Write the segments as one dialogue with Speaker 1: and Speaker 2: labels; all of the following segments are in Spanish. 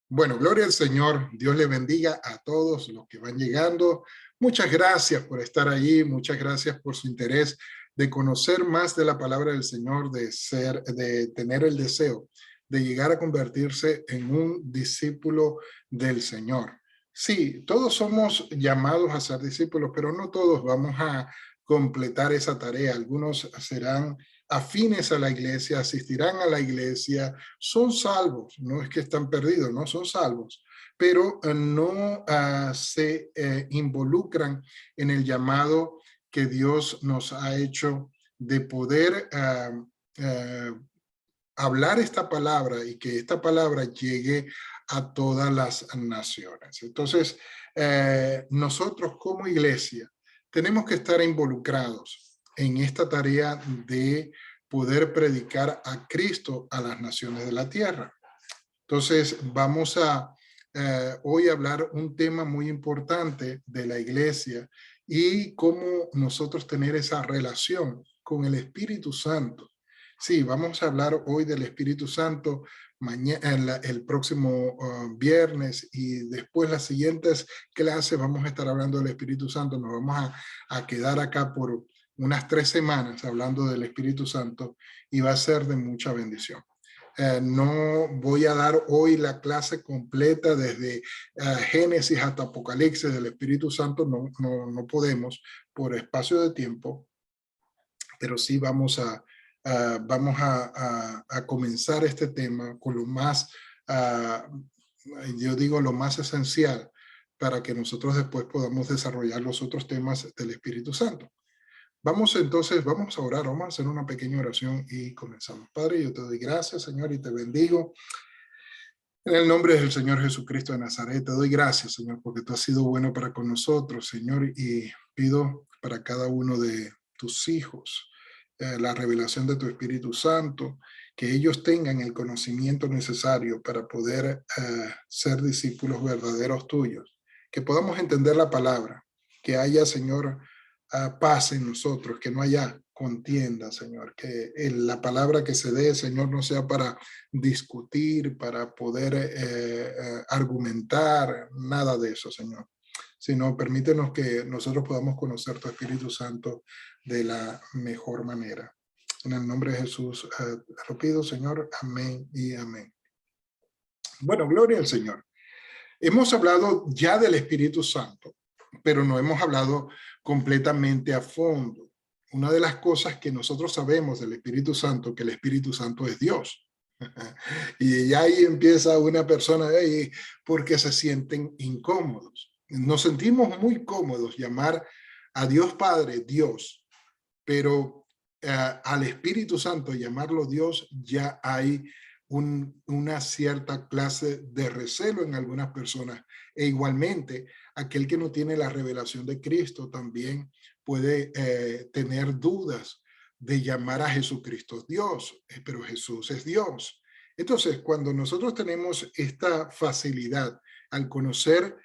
Speaker 1: Bueno, gloria al Señor. Dios le bendiga a todos los que van llegando. Muchas gracias por estar allí. Muchas gracias por su interés de conocer más de la palabra del Señor, de tener el deseo de llegar a convertirse en un discípulo del Señor. Sí, todos somos llamados a ser discípulos, pero no todos vamos a completar esa tarea. Algunos serán afines a la iglesia, asistirán a la iglesia, son salvos, no es que están perdidos, no son salvos, pero no se involucran en el llamado que Dios nos ha hecho de poder hablar esta palabra y que esta palabra llegue a todas las naciones. Entonces, nosotros como iglesia tenemos que estar involucrados en esta tarea de poder predicar a Cristo a las naciones de la tierra. Entonces, vamos a hoy hablar un tema muy importante de la iglesia y cómo nosotros tener esa relación con el Espíritu Santo. Sí, vamos a hablar hoy del Espíritu Santo mañana, el próximo viernes, y después las siguientes clases vamos a estar hablando del Espíritu Santo. Nos vamos a quedar acá por unas 3 semanas hablando del Espíritu Santo y va a ser de mucha bendición. No voy a dar hoy la clase completa desde Génesis hasta Apocalipsis del Espíritu Santo, no podemos por espacio de tiempo, pero sí vamos a comenzar este tema con lo más, yo digo lo más esencial para que nosotros después podamos desarrollar los otros temas del Espíritu Santo. Vamos a orar, vamos a hacer una pequeña oración y comenzamos. Padre, yo te doy gracias, Señor, y te bendigo. En el nombre del Señor Jesucristo de Nazaret, te doy gracias, Señor, porque tú has sido bueno para con nosotros, Señor, y pido para cada uno de tus hijos la revelación de tu Espíritu Santo, que ellos tengan el conocimiento necesario para poder ser discípulos verdaderos tuyos, que podamos entender la palabra, que haya, Señor, paz en nosotros, que no haya contienda, Señor, que la palabra que se dé, Señor, no sea para discutir, para poder argumentar, nada de eso, Señor, sino permítenos que nosotros podamos conocer tu Espíritu Santo de la mejor manera. En el nombre de Jesús lo pido, Señor, amén y amén. Bueno, gloria al Señor. Hemos hablado ya del Espíritu Santo, pero no hemos hablado completamente a fondo. Una de las cosas que nosotros sabemos del Espíritu Santo, que el Espíritu Santo es Dios. Y ya ahí empieza una persona ahí porque se sienten incómodos. Nos sentimos muy cómodos llamar a Dios Padre Dios, pero al Espíritu Santo llamarlo Dios ya hay una cierta clase de recelo en algunas personas, e igualmente aquel que no tiene la revelación de Cristo también puede tener dudas de llamar a Jesucristo Dios, pero Jesús es Dios. Entonces, cuando nosotros tenemos esta facilidad al conocer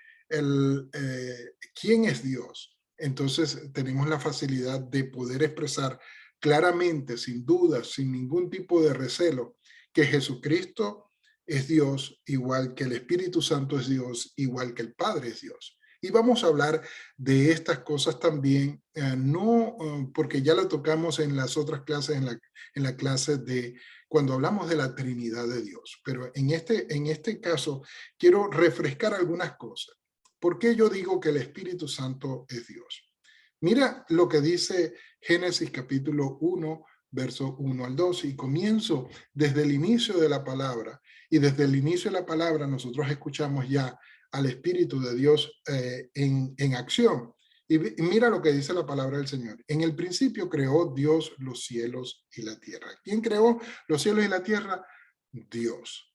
Speaker 1: quién es Dios, entonces tenemos la facilidad de poder expresar claramente, sin dudas, sin ningún tipo de recelo, que Jesucristo es Dios, igual que el Espíritu Santo es Dios, igual que el Padre es Dios. Y vamos a hablar de estas cosas también, no porque ya lo tocamos en las otras clases, en la clase de cuando hablamos de la Trinidad de Dios. Pero en este caso quiero refrescar algunas cosas. ¿Por qué yo digo que el Espíritu Santo es Dios? Mira lo que dice Génesis capítulo 1, verso 1 al 2, y comienzo desde el inicio de la palabra. Y desde el inicio de la palabra nosotros escuchamos ya al Espíritu de Dios en acción. Y mira lo que dice la palabra del Señor. En el principio creó Dios los cielos y la tierra. ¿Quién creó los cielos y la tierra? Dios.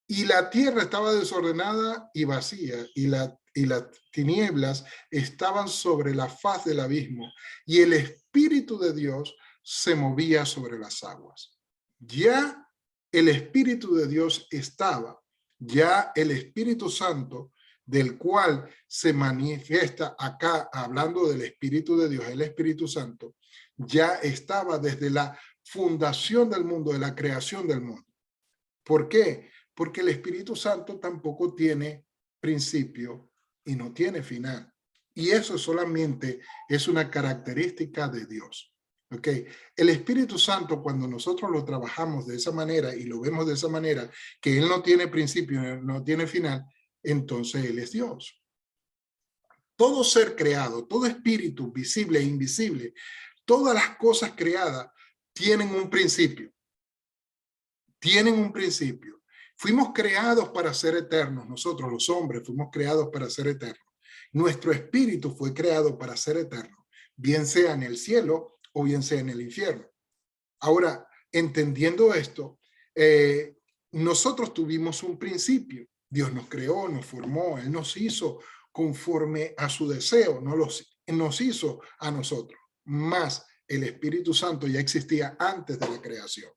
Speaker 1: Y la tierra estaba desordenada y vacía, y las tinieblas estaban sobre la faz del abismo, y el Espíritu de Dios se movía sobre las aguas. Ya el Espíritu de Dios estaba, ya el Espíritu Santo, del cual se manifiesta acá, hablando del Espíritu de Dios, el Espíritu Santo, ya estaba desde la fundación del mundo, de la creación del mundo. ¿Por qué? Porque el Espíritu Santo tampoco tiene principio y no tiene final. Y eso solamente es una característica de Dios. ¿Ok? El Espíritu Santo, cuando nosotros lo trabajamos de esa manera y lo vemos de esa manera, que Él no tiene principio, no tiene final, entonces Él es Dios. Todo ser creado, todo espíritu visible e invisible, todas las cosas creadas tienen un principio. Tienen un principio. Fuimos creados para ser eternos. Nosotros los hombres fuimos creados para ser eternos. Nuestro espíritu fue creado para ser eterno, bien sea en el cielo o bien sea en el infierno. Ahora, entendiendo esto, nosotros tuvimos un principio. Dios nos creó, nos formó, Él nos hizo conforme a su deseo, nos hizo a nosotros. Más el Espíritu Santo ya existía antes de la creación.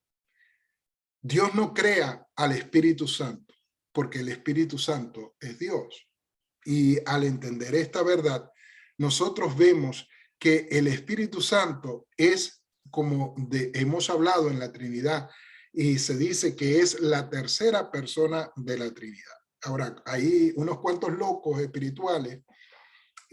Speaker 1: Dios no crea al Espíritu Santo porque el Espíritu Santo es Dios. Y al entender esta verdad, nosotros vemos que el Espíritu Santo es, como hemos hablado en la Trinidad, y se dice que es la tercera persona de la Trinidad. Ahora, hay unos cuantos locos espirituales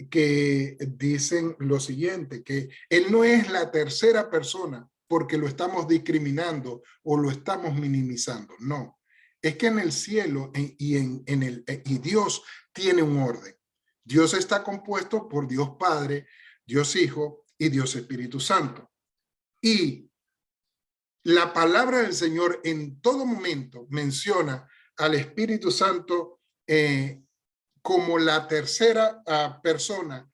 Speaker 1: que dicen lo siguiente, que Él no es la tercera persona porque lo estamos discriminando o lo estamos minimizando. No, es que en el cielo y Dios tiene un orden. Dios está compuesto por Dios Padre, Dios Hijo y Dios Espíritu Santo. Y la palabra del Señor en todo momento menciona al Espíritu Santo como la tercera persona,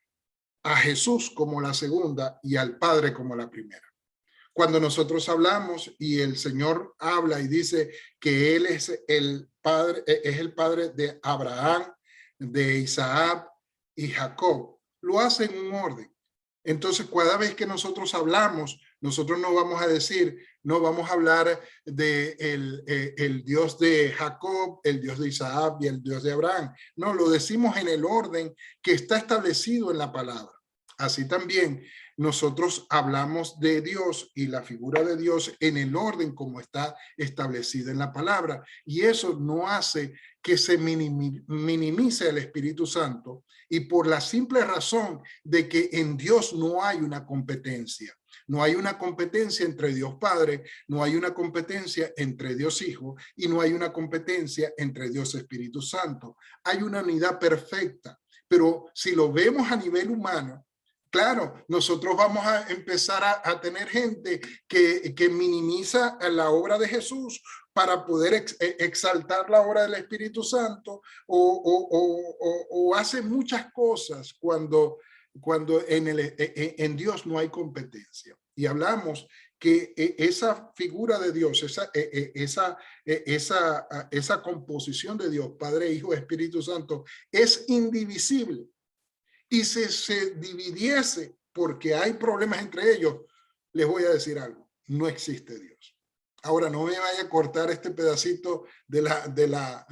Speaker 1: a Jesús como la segunda y al Padre como la primera. Cuando nosotros hablamos y el Señor habla y dice que Él es el padre de Abraham, de Isaac y Jacob, lo hace en un orden. Entonces, cada vez que nosotros hablamos, nosotros no vamos a decir, no vamos a hablar de el Dios de Jacob, el Dios de Isaac y el Dios de Abraham. No, lo decimos en el orden que está establecido en la palabra. Así también nosotros hablamos de Dios y la figura de Dios en el orden como está establecida en la palabra. Y eso no hace que se minimice el Espíritu Santo, y por la simple razón de que en Dios no hay una competencia. No hay una competencia entre Dios Padre, no hay una competencia entre Dios Hijo y no hay una competencia entre Dios Espíritu Santo. Hay una unidad perfecta, pero si lo vemos a nivel humano, claro, nosotros vamos a empezar a tener gente que minimiza la obra de Jesús para poder exaltar la obra del Espíritu Santo o hace muchas cosas cuando en Dios no hay competencia. Y hablamos que esa figura de Dios, esa composición de Dios, Padre, Hijo, Espíritu Santo, es indivisible. Y si se dividiese porque hay problemas entre ellos, les voy a decir algo, no existe Dios. Ahora, no me vaya a cortar este pedacito de la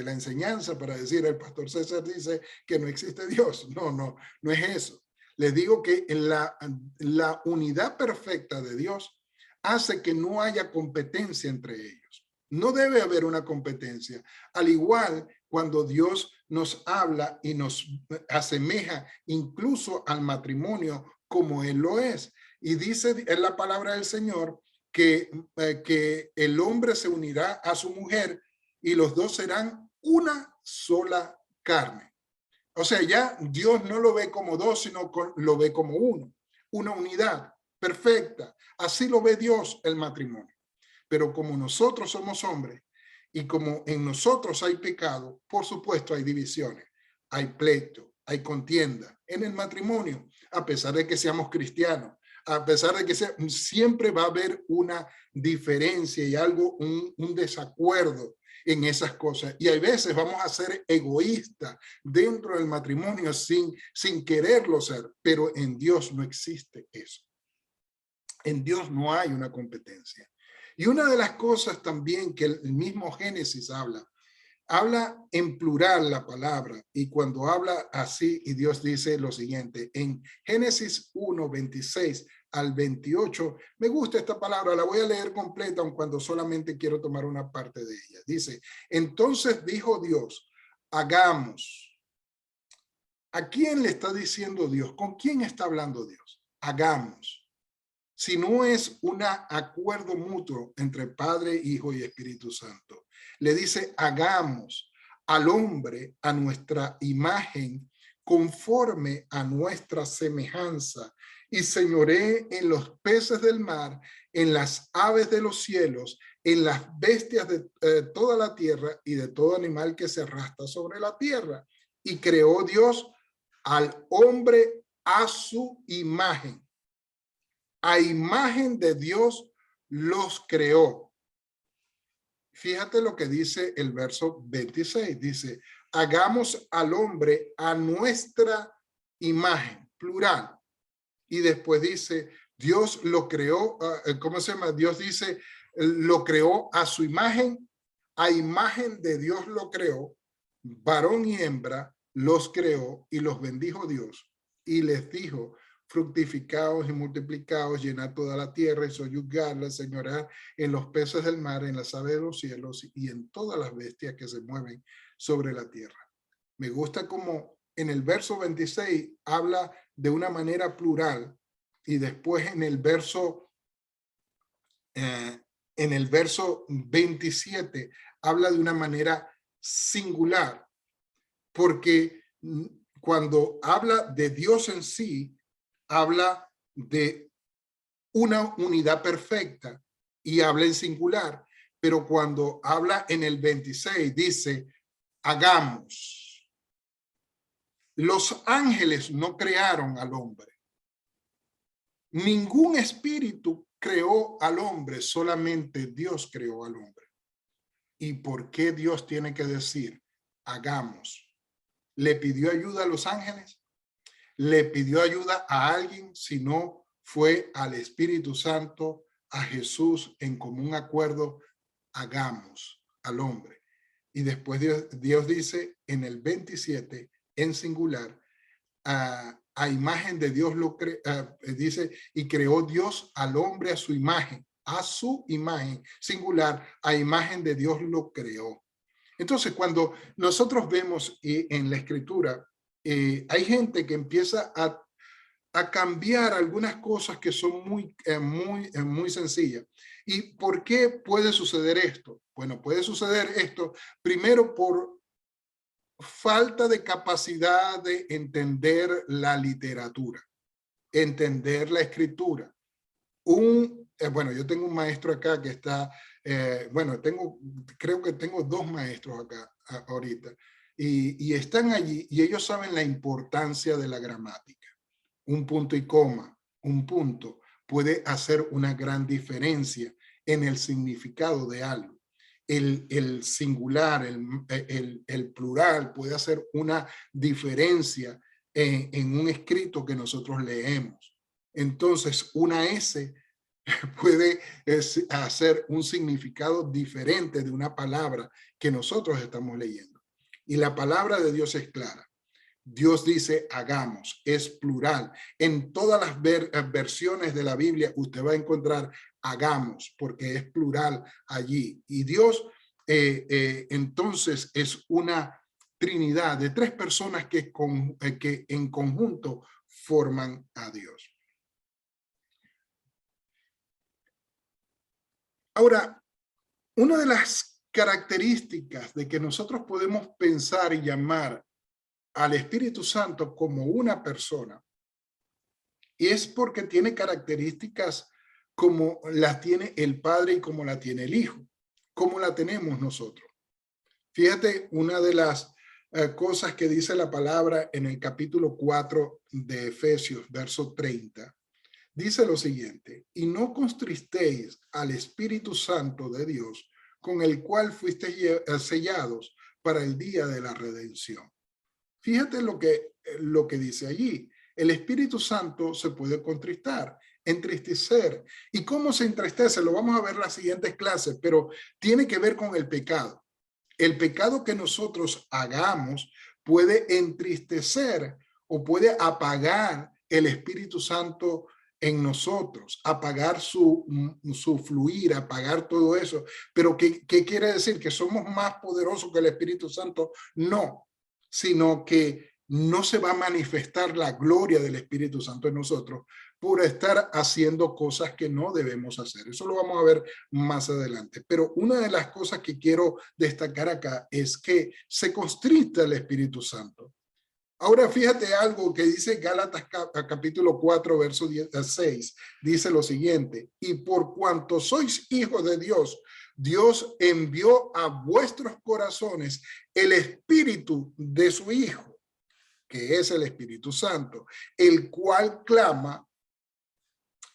Speaker 1: enseñanza para decir, el pastor César dice que no existe Dios. No es eso. Les digo que la unidad perfecta de Dios hace que no haya competencia entre ellos. No debe haber una competencia. Al igual, cuando Dios nos habla y nos asemeja incluso al matrimonio como Él lo es. Y dice en la palabra del Señor que el hombre se unirá a su mujer y los dos serán una sola carne. O sea, ya Dios no lo ve como dos, sino lo ve como uno, una unidad perfecta. Así lo ve Dios el matrimonio. Pero como nosotros somos hombres y como en nosotros hay pecado, por supuesto hay divisiones, hay pleito, hay contienda en el matrimonio, a pesar de que seamos cristianos, a pesar de que siempre va a haber una diferencia y algo, un desacuerdo en esas cosas. Y hay veces vamos a ser egoístas dentro del matrimonio sin quererlo ser, pero en Dios no existe eso. En Dios no hay una competencia. Y una de las cosas también que el mismo Génesis habla en plural la palabra, y cuando habla así, y Dios dice lo siguiente, en Génesis 1, 26 al 28. Me gusta esta palabra, la voy a leer completa, aun cuando solamente quiero tomar una parte de ella. Dice, entonces dijo Dios, hagamos. ¿A quién le está diciendo Dios? ¿Con quién está hablando Dios? Hagamos. Si no es un acuerdo mutuo entre Padre, Hijo y Espíritu Santo. Le dice, hagamos al hombre a nuestra imagen, conforme a nuestra semejanza, y señoree en los peces del mar, en las aves de los cielos, en las bestias de toda la tierra y de todo animal que se arrastra sobre la tierra. Y creó Dios al hombre a su imagen. A imagen de Dios los creó. Fíjate lo que dice el verso 26. Dice, hagamos al hombre a nuestra imagen, plural. Y después dice, Dios lo creó, ¿cómo se llama? Dios dice, lo creó a su imagen, a imagen de Dios lo creó, varón y hembra los creó y los bendijo Dios. Y les dijo, fructificaos y multiplicaos, llenad toda la tierra y soyuzgadla, señoread en los peces del mar, en las aves de los cielos y en todas las bestias que se mueven sobre la tierra. Me gusta como en el verso 26 habla de una manera plural y después en el verso 27 habla de una manera singular, porque cuando habla de Dios en sí, habla de una unidad perfecta y habla en singular, pero cuando habla en el 26 dice, hagamos. Los ángeles no crearon al hombre. Ningún espíritu creó al hombre, solamente Dios creó al hombre. ¿Y por qué Dios tiene que decir, hagamos? ¿Le pidió ayuda a los ángeles? ¿Le pidió ayuda a alguien? Si no, fue al Espíritu Santo, a Jesús, en común acuerdo, hagamos al hombre. Y después Dios dice en el 27, en singular, a imagen de Dios lo dice, y creó Dios al hombre a su imagen, singular, a imagen de Dios lo creó. Entonces, cuando nosotros vemos en la escritura, hay gente que empieza a cambiar algunas cosas que son muy sencillas. ¿Y por qué puede suceder esto? Bueno, puede suceder esto primero por falta de capacidad de entender la literatura, entender la escritura. Bueno, yo tengo un maestro acá que está, bueno, creo que tengo dos maestros acá ahorita, y están allí y ellos saben la importancia de la gramática. Un punto y coma, un punto puede hacer una gran diferencia en el significado de algo. El singular, el plural puede hacer una diferencia en un escrito que nosotros leemos. Entonces, una S puede hacer un significado diferente de una palabra que nosotros estamos leyendo. Y la palabra de Dios es clara. Dios dice hagamos, es plural. En todas las versiones de la Biblia usted va a encontrar hagamos, porque es plural allí. Y Dios entonces es una trinidad de tres personas que en conjunto forman a Dios. Ahora, una de las características de que nosotros podemos pensar y llamar al Espíritu Santo como una persona es porque tiene características como las tiene el Padre y como la tiene el Hijo, como la tenemos nosotros. Fíjate, una de las cosas que dice la palabra en el capítulo 4 de Efesios, verso 30, dice lo siguiente, y no contristéis al Espíritu Santo de Dios, con el cual fuisteis sellados para el día de la redención. Fíjate lo que dice allí. El Espíritu Santo se puede contristar, entristecer. ¿Y cómo se entristece? Lo vamos a ver en las siguientes clases, pero tiene que ver con el pecado. El pecado que nosotros hagamos puede entristecer o puede apagar el Espíritu Santo en nosotros, apagar su fluir, apagar todo eso. Pero ¿qué quiere decir? ¿Que somos más poderosos que el Espíritu Santo? No, sino que no se va a manifestar la gloria del Espíritu Santo en nosotros por estar haciendo cosas que no debemos hacer. Eso lo vamos a ver más adelante. Pero una de las cosas que quiero destacar acá es que se constricta el Espíritu Santo. Ahora fíjate algo que dice Gálatas capítulo 4, verso 6. Dice lo siguiente: y por cuanto sois hijos de Dios, Dios envió a vuestros corazones el Espíritu de su Hijo, que es el Espíritu Santo, el cual clama,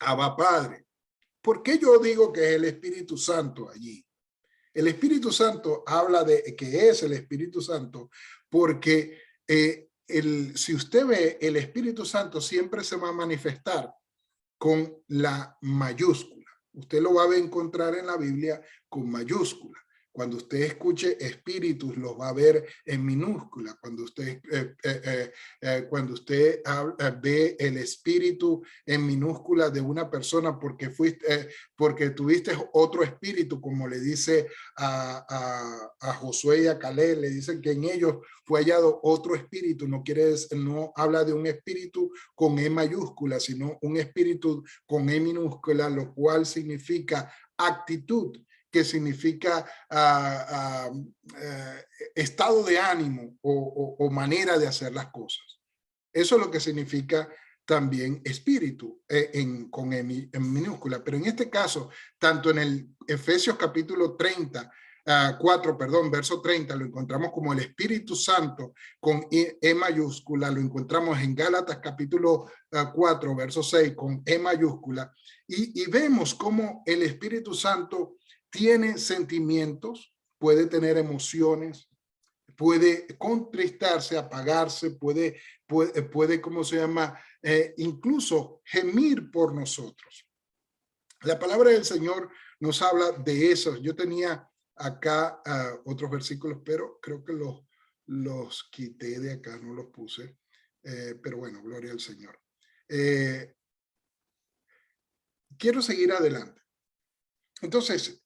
Speaker 1: Abba Padre. ¿Por qué yo digo que es el Espíritu Santo allí? El Espíritu Santo habla de que es el Espíritu Santo porque si usted ve, el Espíritu Santo siempre se va a manifestar con la mayúscula. Usted lo va a encontrar en la Biblia con mayúscula. Cuando usted escuche espíritus, los va a ver en minúscula. Cuando usted ve el espíritu en minúscula de una persona porque tuviste otro espíritu, como le dice a Josué y a Caleb, le dicen que en ellos fue hallado otro espíritu. No habla de un espíritu con E mayúscula, sino un espíritu con E minúscula, lo cual significa actitud, que significa estado de ánimo o manera de hacer las cosas. Eso es lo que significa también espíritu con en minúscula. Pero en este caso, tanto en el Efesios capítulo 4, verso 30, lo encontramos como el Espíritu Santo con E mayúscula, lo encontramos en Gálatas capítulo 4, verso 6 con E mayúscula, y vemos cómo el Espíritu Santo tiene sentimientos, puede tener emociones, puede contristarse, apagarse, puede ¿cómo se llama? Incluso gemir por nosotros. La palabra del Señor nos habla de eso. Yo tenía acá otros versículos, pero creo que los quité de acá, no los puse. Pero bueno, gloria al Señor. Quiero seguir adelante. Entonces,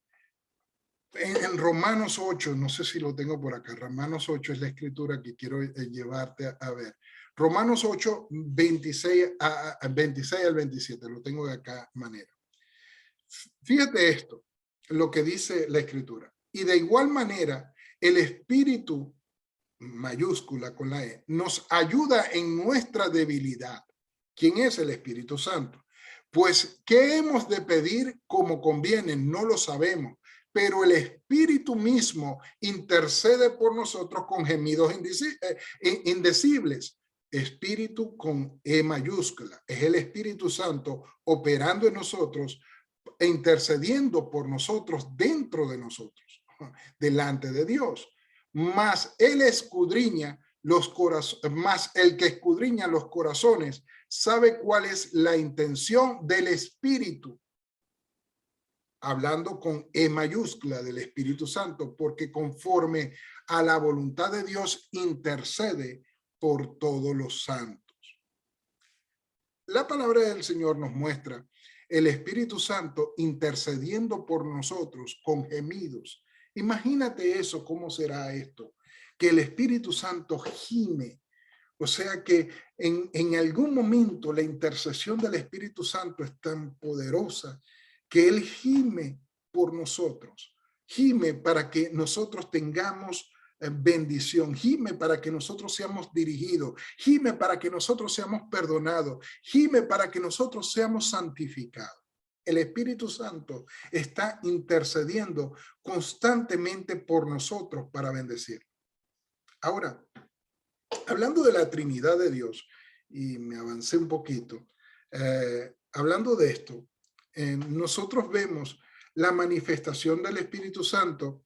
Speaker 1: en Romanos 8, no sé si lo tengo por acá, Romanos 8 es la escritura que quiero llevarte a ver. Romanos 8, 26 al 27, lo tengo de acá manera. Fíjate esto, lo que dice la escritura. Y de igual manera, el Espíritu, mayúscula con la E, nos ayuda en nuestra debilidad. ¿Quién es el Espíritu Santo? Pues, ¿qué hemos de pedir como conviene? No lo sabemos, pero el Espíritu mismo intercede por nosotros con gemidos indecibles. Espíritu con E mayúscula. Es el Espíritu Santo operando en nosotros e intercediendo por nosotros dentro de nosotros, delante de Dios. Más Él escudriña los corazones, más el que escudriña los corazones sabe cuál es la intención del Espíritu, hablando con E mayúscula del Espíritu Santo, porque conforme a la voluntad de Dios intercede por todos los santos. La palabra del Señor nos muestra el Espíritu Santo intercediendo por nosotros con gemidos. Imagínate eso, ¿cómo será esto? Que el Espíritu Santo gime. O sea que en algún momento la intercesión del Espíritu Santo es tan poderosa que Él gime por nosotros. Gime para que nosotros tengamos bendición, gime para que nosotros seamos dirigidos, gime para que nosotros seamos perdonados, gime para que nosotros seamos santificados. El Espíritu Santo está intercediendo constantemente por nosotros para bendecir. Ahora, hablando de la Trinidad de Dios, y me avancé un poquito, hablando de esto, nosotros vemos la manifestación del Espíritu Santo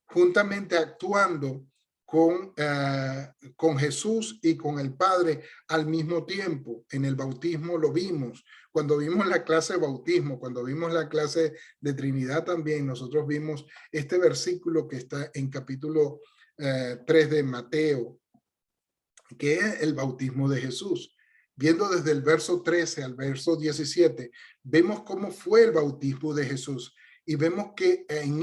Speaker 1: juntamente actuando con Jesús y con el Padre al mismo tiempo. En el bautismo lo vimos, cuando vimos la clase de bautismo, cuando vimos la clase de Trinidad también, nosotros vimos este versículo que está en capítulo 3 de Mateo, que es el bautismo de Jesús. viendo desde el verso 13 al verso 17, vemos cómo fue el bautismo de Jesús y vemos que en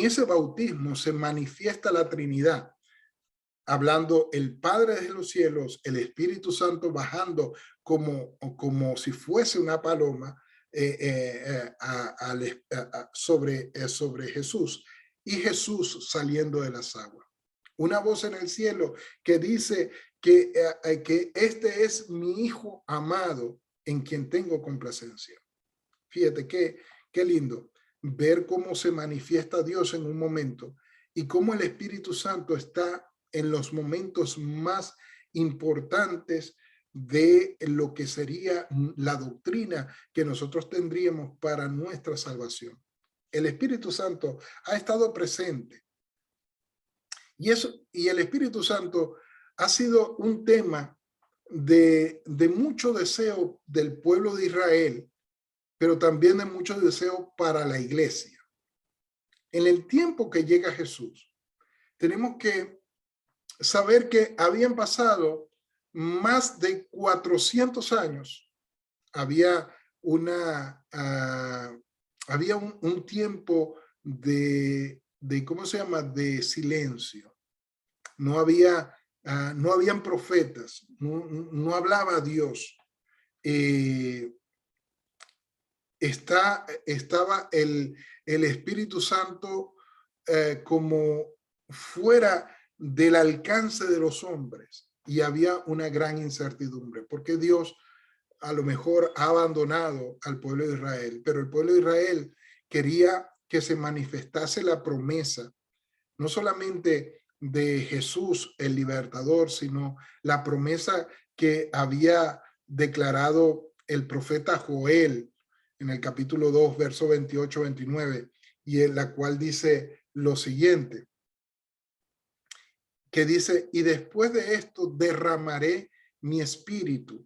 Speaker 1: ese bautismo se manifiesta la Trinidad, hablando el Padre de los cielos, el Espíritu Santo bajando como si fuese una paloma sobre Jesús, y Jesús saliendo de las aguas. Una voz en el cielo que dice que este es mi Hijo amado en quien tengo complacencia. Fíjate qué lindo ver cómo se manifiesta Dios en un momento y cómo el Espíritu Santo está en los momentos más importantes de lo que sería la doctrina que nosotros tendríamos para nuestra salvación. El Espíritu Santo ha estado presente y el Espíritu Santo ha sido un tema de mucho deseo del pueblo de Israel, pero también de mucho deseo para la iglesia. En el tiempo que llega Jesús, tenemos que saber que habían pasado más de 400 años. Había había un tiempo ¿cómo se llama? De silencio. No habían profetas, no hablaba Dios. Estaba el Espíritu Santo como fuera del alcance de los hombres y había una gran incertidumbre porque Dios a lo mejor ha abandonado al pueblo de Israel, pero el pueblo de Israel quería que se manifestase la promesa, no solamente de Jesús el libertador, sino la promesa que había declarado el profeta Joel en el capítulo 2, verso 28-29, y en la cual dice lo siguiente, que dice, y después de esto derramaré mi espíritu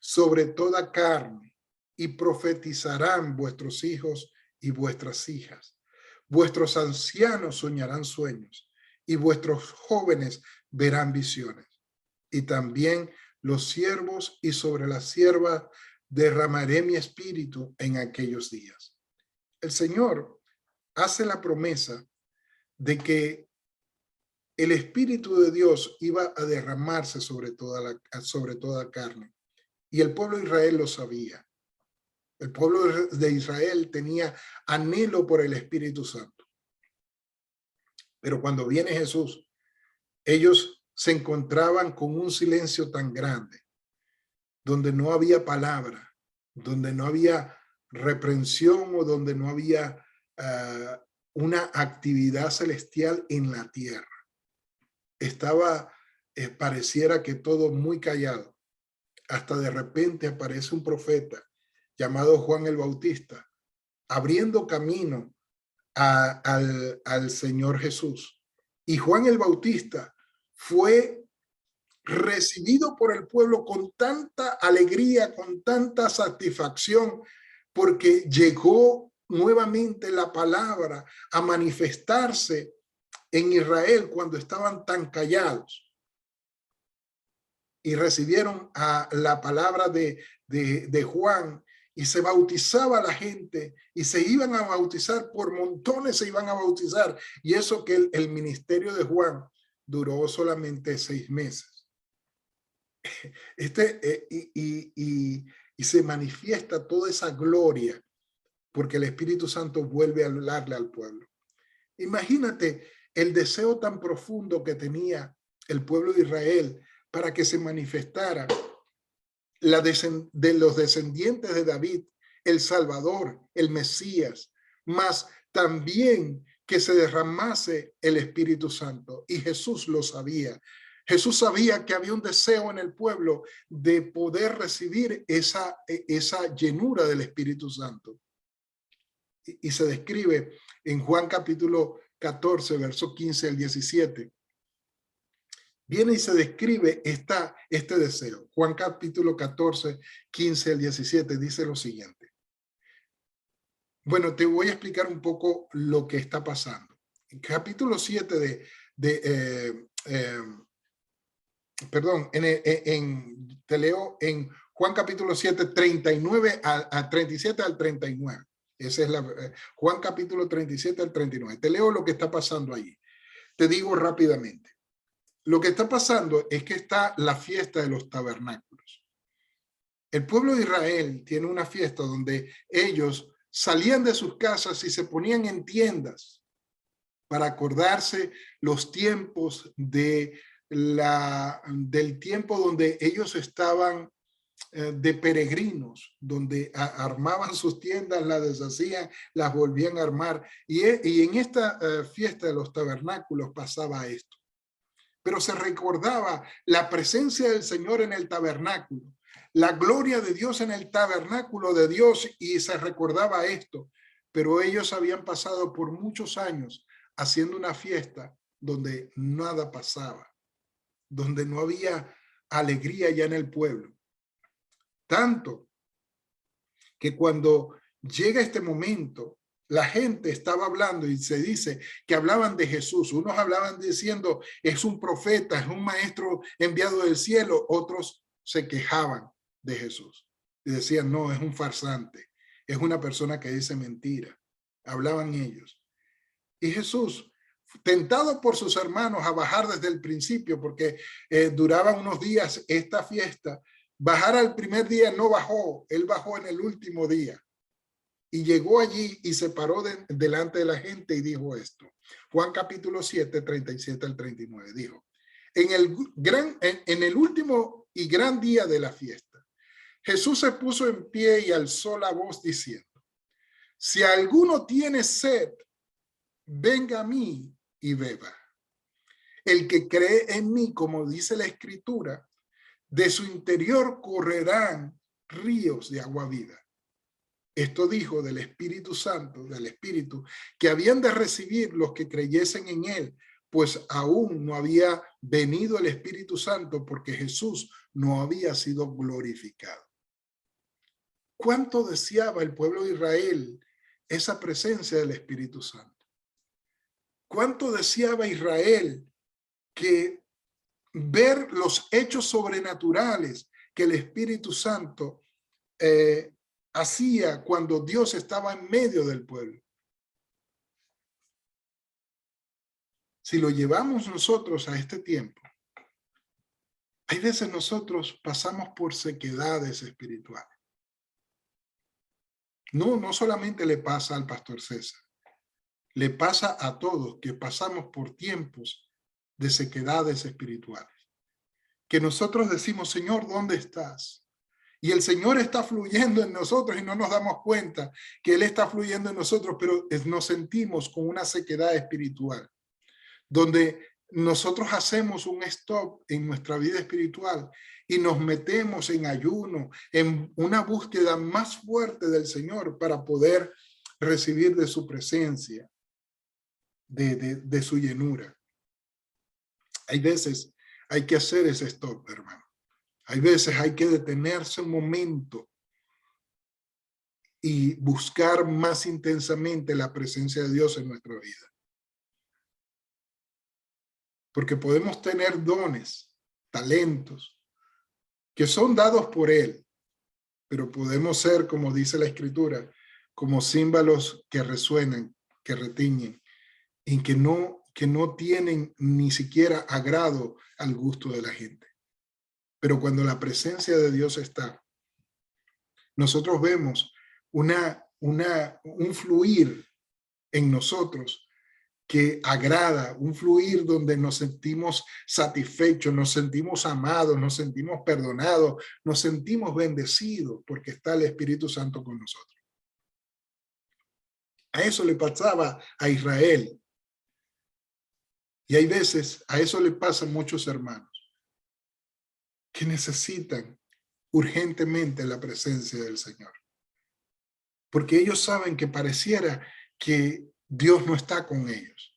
Speaker 1: sobre toda carne y profetizarán vuestros hijos y vuestras hijas. Vuestros ancianos soñarán sueños y vuestros jóvenes verán visiones. Y también los siervos y sobre las siervas derramaré mi espíritu en aquellos días. El Señor hace la promesa de que el Espíritu de Dios iba a derramarse sobre toda carne. Y el pueblo de Israel lo sabía. El pueblo de Israel tenía anhelo por el Espíritu Santo. Pero cuando viene Jesús, ellos se encontraban con un silencio tan grande, donde no había palabra, donde no había reprensión o donde no había una actividad celestial en la tierra. Estaba, pareciera que todo muy callado. Hasta de repente aparece un profeta llamado Juan el Bautista, abriendo camino al Señor Jesús. Y Juan el Bautista fue recibido por el pueblo con tanta alegría, con tanta satisfacción, porque llegó nuevamente la palabra a manifestarse en Israel cuando estaban tan callados. Y recibieron la palabra de Juan y se bautizaba la gente y se iban a bautizar, por montones se iban a bautizar. Y eso que el ministerio de Juan duró solamente 6 meses. Y se manifiesta toda esa gloria porque el Espíritu Santo vuelve a hablarle al pueblo. Imagínate el deseo tan profundo que tenía el pueblo de Israel para que se manifestara de los descendientes de David, el Salvador, el Mesías, más también que se derramase el Espíritu Santo. Y Jesús lo sabía. Jesús sabía que había un deseo en el pueblo de poder recibir esa llenura del Espíritu Santo. Y se describe en Juan capítulo 14, verso 15 al 17. Viene y se describe este deseo. Juan capítulo 14, 15 al 17 dice lo siguiente. Bueno, te voy a explicar un poco lo que está pasando. En capítulo 7 perdón, te leo en Juan capítulo 7, 39 a 37 al 39. Esa es Juan capítulo 37 al 39. Te leo lo que está pasando allí. Te digo rápidamente. Lo que está pasando es que está la fiesta de los tabernáculos. El pueblo de Israel tiene una fiesta donde ellos salían de sus casas y se ponían en tiendas para acordarse los tiempos del tiempo donde ellos estaban de peregrinos, donde armaban sus tiendas, las deshacían, las volvían a armar. Y en esta fiesta de los tabernáculos pasaba esto. Pero se recordaba la presencia del Señor en el tabernáculo, la gloria de Dios en el tabernáculo de Dios, y se recordaba esto. Pero ellos habían pasado por muchos años haciendo una fiesta donde nada pasaba, donde no había alegría ya en el pueblo. Tanto que cuando llega este momento, la gente estaba hablando y se dice que hablaban de Jesús. Unos hablaban diciendo, es un profeta, es un maestro enviado del cielo. Otros se quejaban de Jesús y decían, no, es un farsante, es una persona que dice mentira. Hablaban ellos. Y Jesús, tentado por sus hermanos a bajar desde el principio, porque duraba unos días esta fiesta, bajar al primer día no bajó, él bajó en el último día. Y llegó allí y se paró delante de la gente y dijo esto. Juan capítulo 7, 37 al 39, dijo, en el último y gran día de la fiesta, Jesús se puso en pie y alzó la voz diciendo, si alguno tiene sed, venga a mí y beba. El que cree en mí, como dice la Escritura, de su interior correrán ríos de agua viva. Esto dijo del Espíritu Santo, del Espíritu, que habían de recibir los que creyesen en él, pues aún no había venido el Espíritu Santo porque Jesús no había sido glorificado. ¿Cuánto deseaba el pueblo de Israel esa presencia del Espíritu Santo? ¿Cuánto deseaba Israel que ver los hechos sobrenaturales que el Espíritu Santo hacía cuando Dios estaba en medio del pueblo? Si lo llevamos nosotros a este tiempo, hay veces nosotros pasamos por sequedades espirituales. No solamente le pasa al pastor César, le pasa a todos que pasamos por tiempos de sequedades espirituales. Que nosotros decimos, Señor, ¿dónde estás? Y el Señor está fluyendo en nosotros y no nos damos cuenta que Él está fluyendo en nosotros, pero nos sentimos con una sequedad espiritual, donde nosotros hacemos un stop en nuestra vida espiritual y nos metemos en ayuno, en una búsqueda más fuerte del Señor para poder recibir de su presencia, de su llenura. Hay veces hay que hacer ese stop, hermano. Hay veces hay que detenerse un momento y buscar más intensamente la presencia de Dios en nuestra vida. Porque podemos tener dones, talentos, que son dados por Él, pero podemos ser, como dice la Escritura, como címbalos que resuenan, que retiñen, y que no tienen ni siquiera agrado al gusto de la gente. Pero cuando la presencia de Dios está, nosotros vemos un fluir en nosotros que agrada, un fluir donde nos sentimos satisfechos, nos sentimos amados, nos sentimos perdonados, nos sentimos bendecidos porque está el Espíritu Santo con nosotros. A eso le pasaba a Israel. Y hay veces, a eso le pasa a muchos hermanos que necesitan urgentemente la presencia del Señor. Porque ellos saben que pareciera que Dios no está con ellos.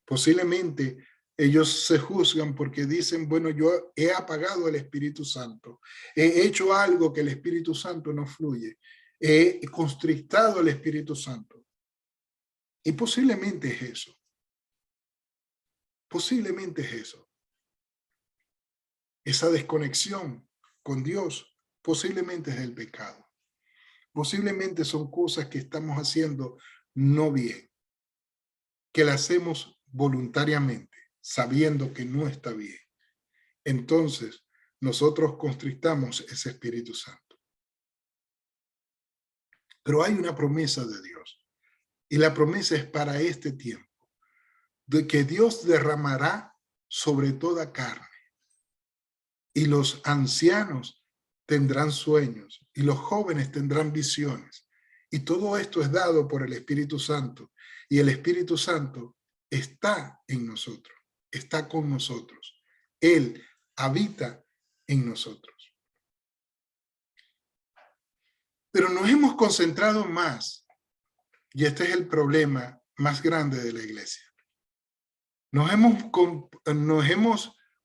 Speaker 1: Posiblemente ellos se juzgan porque dicen, bueno, yo he apagado el Espíritu Santo, he hecho algo que el Espíritu Santo no fluye, he constrictado el Espíritu Santo. Y posiblemente es eso. Posiblemente es eso. esa desconexión con Dios posiblemente es el pecado. Posiblemente son cosas que estamos haciendo no bien, que las hacemos voluntariamente, sabiendo que no está bien. Entonces, nosotros constrictamos ese Espíritu Santo. Pero hay una promesa de Dios, y la promesa es para este tiempo, de que Dios derramará sobre toda carne, y los ancianos tendrán sueños, y los jóvenes tendrán visiones. Y todo esto es dado por el Espíritu Santo, y el Espíritu Santo está en nosotros, está con nosotros. Él habita en nosotros. Pero nos hemos concentrado más, y este es el problema más grande de la iglesia. Nos hemos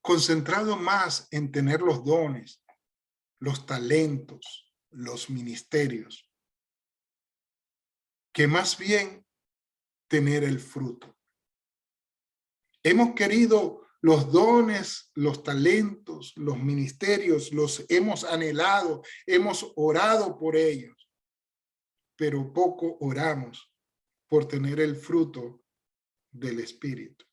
Speaker 1: concentrado más en tener los dones, los talentos, los ministerios, que más bien tener el fruto. Hemos querido los dones, los talentos, los ministerios, los hemos anhelado, hemos orado por ellos, pero poco oramos por tener el fruto del Espíritu.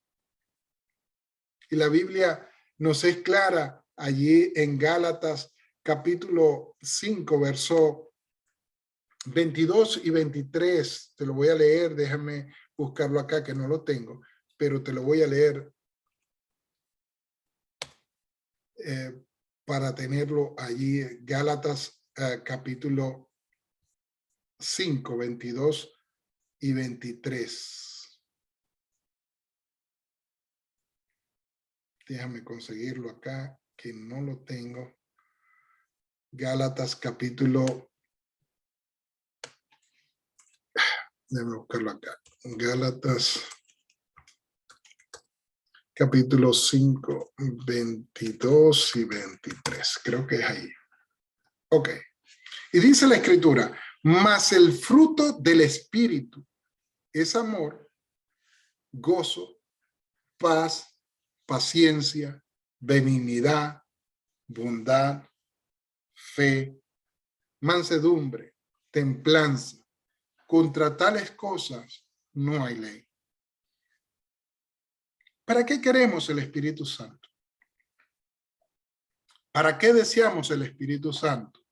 Speaker 1: Y la Biblia nos es clara allí en Gálatas capítulo 5, verso 22 y 23. Te lo voy a leer, déjame buscarlo acá que no lo tengo, pero te lo voy a leer para tenerlo allí. Gálatas capítulo 5, 22 y 23. Déjame conseguirlo acá, que no lo tengo. Gálatas capítulo... Déjame buscarlo acá. Gálatas capítulo 5, 22 y 23. Creo que es ahí. Ok. Y dice la Escritura, mas el fruto del Espíritu es amor, gozo, paz, paciencia, benignidad, bondad, fe, mansedumbre, templanza. Contra tales cosas no hay ley. ¿Para qué queremos el Espíritu Santo? ¿Para qué deseamos el Espíritu Santo?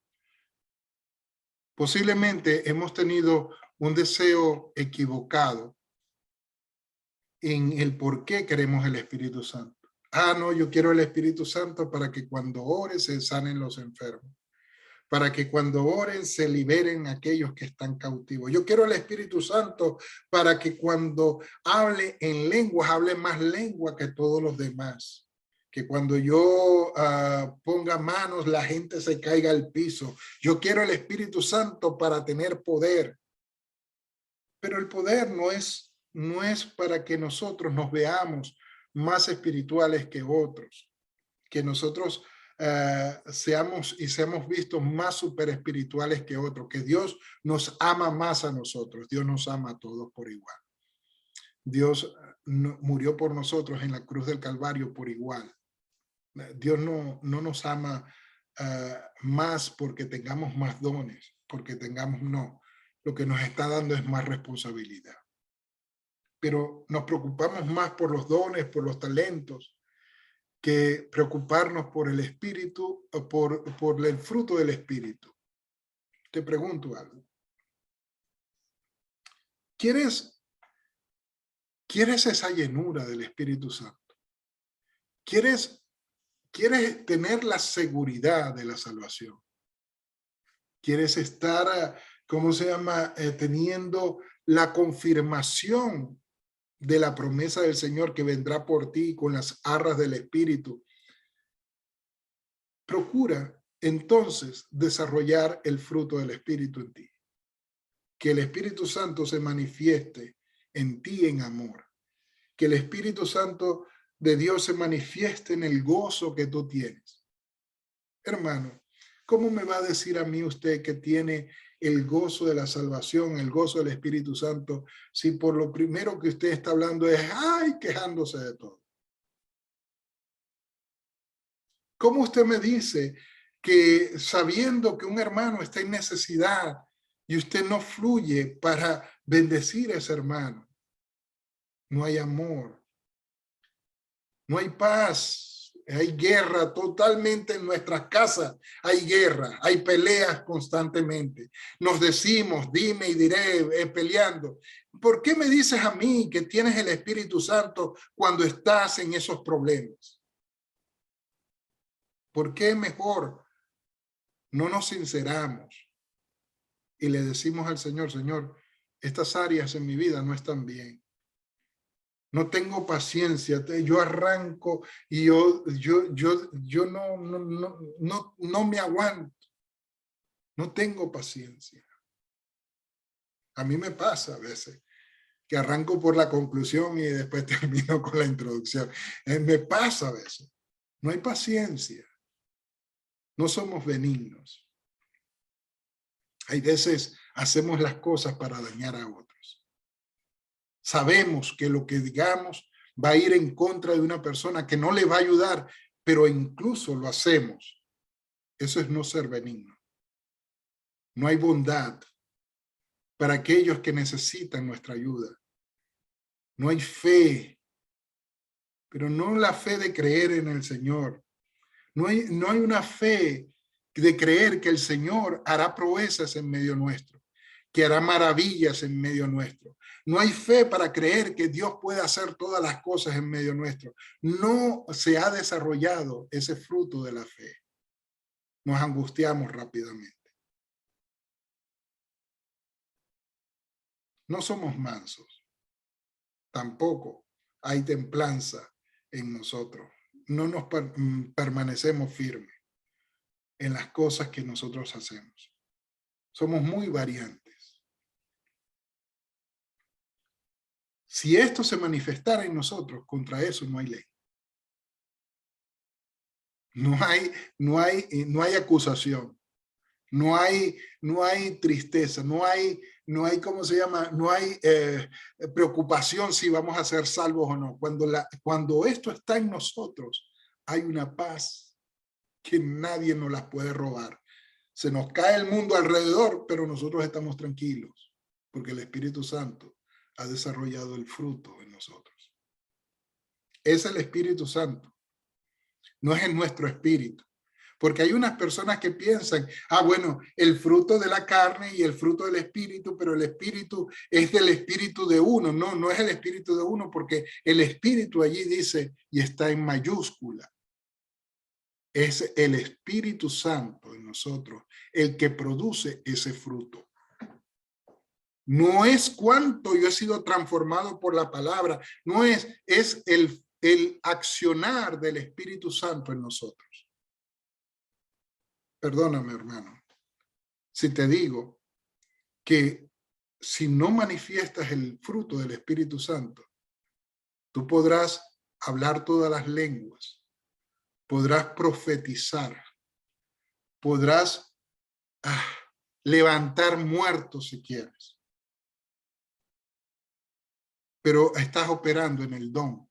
Speaker 1: Posiblemente hemos tenido un deseo equivocado en el por qué queremos el Espíritu Santo. Ah, no, yo quiero el Espíritu Santo para que cuando ore se sanen los enfermos, para que cuando oren se liberen aquellos que están cautivos. Yo quiero el Espíritu Santo para que cuando hable en lenguas, hable más lengua que todos los demás. Que cuando yo ponga manos, la gente se caiga al piso. Yo quiero el Espíritu Santo para tener poder. Pero el poder no es para que nosotros nos veamos más espirituales que otros, que nosotros seamos vistos más super espirituales que otros, que Dios nos ama más a nosotros. Dios nos ama a todos por igual. Dios murió por nosotros en la cruz del Calvario por igual. Dios no nos ama más porque tengamos más dones, porque tengamos, no. Lo que nos está dando es más responsabilidad. Pero nos preocupamos más por los dones, por los talentos, que preocuparnos por el Espíritu, por el fruto del Espíritu. Te pregunto algo. ¿Quieres esa llenura del Espíritu Santo? ¿Quieres tener la seguridad de la salvación? ¿Quieres estar, teniendo la confirmación de la promesa del Señor que vendrá por ti con las arras del Espíritu? Procura entonces desarrollar el fruto del Espíritu en ti. Que el Espíritu Santo se manifieste en ti en amor. Que el Espíritu Santo de Dios se manifieste en el gozo que tú tienes. Hermano, ¿cómo me va a decir a mí usted que tiene el gozo de la salvación, el gozo del Espíritu Santo, si por lo primero que usted está hablando es, ay, quejándose de todo? ¿Cómo usted me dice que sabiendo que un hermano está en necesidad y usted no fluye para bendecir a ese hermano? No hay amor, no hay paz, hay guerra totalmente en nuestras casas, hay guerra, hay peleas constantemente. Nos decimos, dime y diré, peleando. ¿Por qué me dices a mí que tienes el Espíritu Santo cuando estás en esos problemas? ¿Por qué mejor no nos sinceramos y le decimos al Señor, Señor, estas áreas en mi vida no están bien? No tengo paciencia, yo arranco y yo no me aguanto, no tengo paciencia. A mí me pasa a veces que arranco por la conclusión y después termino con la introducción. Me pasa a veces. No hay paciencia. No somos benignos. Hay veces hacemos las cosas para dañar a otros. Sabemos que lo que digamos va a ir en contra de una persona que no le va a ayudar, pero incluso lo hacemos. Eso es no ser benigno. No hay bondad para aquellos que necesitan nuestra ayuda. No hay fe, pero no la fe de creer en el Señor. No hay una fe de creer que el Señor hará proezas en medio nuestro, que hará maravillas en medio nuestro. No hay fe para creer que Dios puede hacer todas las cosas en medio nuestro. No se ha desarrollado ese fruto de la fe. Nos angustiamos rápidamente. No somos mansos. Tampoco hay templanza en nosotros. No nos permanecemos firmes en las cosas que nosotros hacemos. Somos muy variantes. Si esto se manifestara en nosotros, contra eso no hay ley. No hay acusación. No hay tristeza, no hay, ¿cómo se llama? No hay preocupación si vamos a ser salvos o no. Cuando esto está en nosotros, hay una paz que nadie nos la puede robar. Se nos cae el mundo alrededor, pero nosotros estamos tranquilos, porque el Espíritu Santo ha desarrollado el fruto en nosotros. Es el Espíritu Santo, no es en nuestro espíritu. Porque hay unas personas que piensan, bueno, el fruto de la carne y el fruto del espíritu, pero el espíritu es del espíritu de uno. No, no es el espíritu de uno, porque el espíritu allí dice, y está en mayúscula, es el Espíritu Santo en nosotros el que produce ese fruto. No es cuánto yo he sido transformado por la palabra, no es el accionar del Espíritu Santo en nosotros. Perdóname, hermano, si te digo que si no manifiestas el fruto del Espíritu Santo, tú podrás hablar todas las lenguas, podrás profetizar, podrás levantar muertos si quieres, pero estás operando en el don,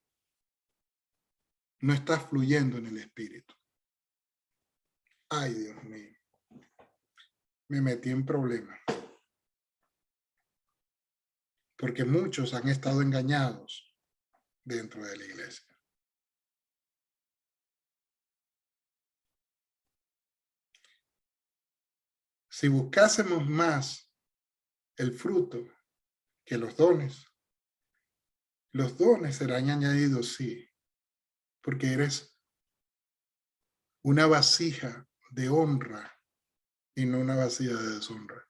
Speaker 1: no estás fluyendo en el Espíritu. Ay, Dios mío, me metí en problemas. Porque muchos han estado engañados dentro de la iglesia. Si buscásemos más el fruto que los dones serán añadidos, sí, porque eres una vasija de honra y no una vasija de deshonra.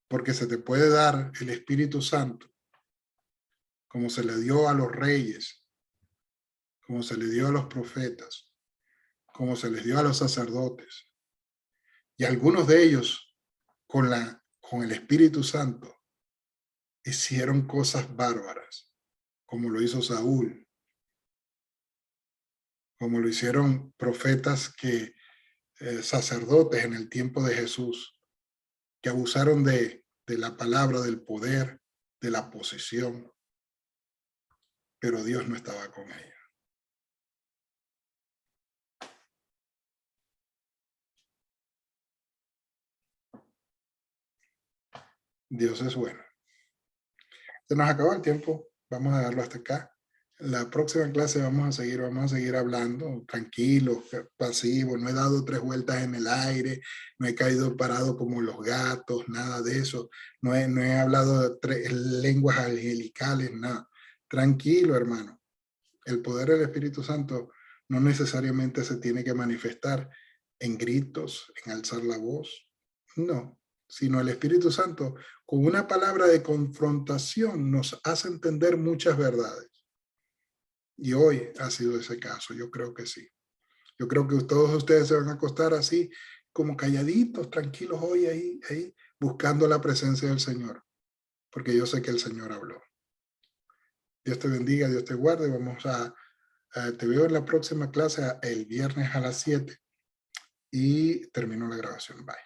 Speaker 1: Porque se te puede dar el Espíritu Santo como se le dio a los reyes, como se le dio a los profetas, como se les dio a los sacerdotes. Y algunos de ellos, con el Espíritu Santo, hicieron cosas bárbaras, como lo hizo Saúl, como lo hicieron profetas sacerdotes en el tiempo de Jesús, que abusaron de la palabra, del poder, de la posición, pero Dios no estaba con ellos. Dios es bueno. Se nos acabó el tiempo. Vamos a dejarlo hasta acá. La próxima clase vamos a seguir hablando, tranquilo, pasivo. No he dado 3 vueltas en el aire, no he caído parado como los gatos, nada de eso. No he hablado de lenguas angelicales, nada. Tranquilo, hermano. El poder del Espíritu Santo no necesariamente se tiene que manifestar en gritos, en alzar la voz, no, sino el Espíritu Santo con una palabra de confrontación nos hace entender muchas verdades. Y hoy ha sido ese caso, yo creo que sí. Yo creo que todos ustedes se van a acostar así, como calladitos, tranquilos hoy ahí, buscando la presencia del Señor, porque yo sé que el Señor habló. Dios te bendiga, Dios te guarde. Te veo en la próxima clase el viernes a las 7 y termino la grabación. Bye.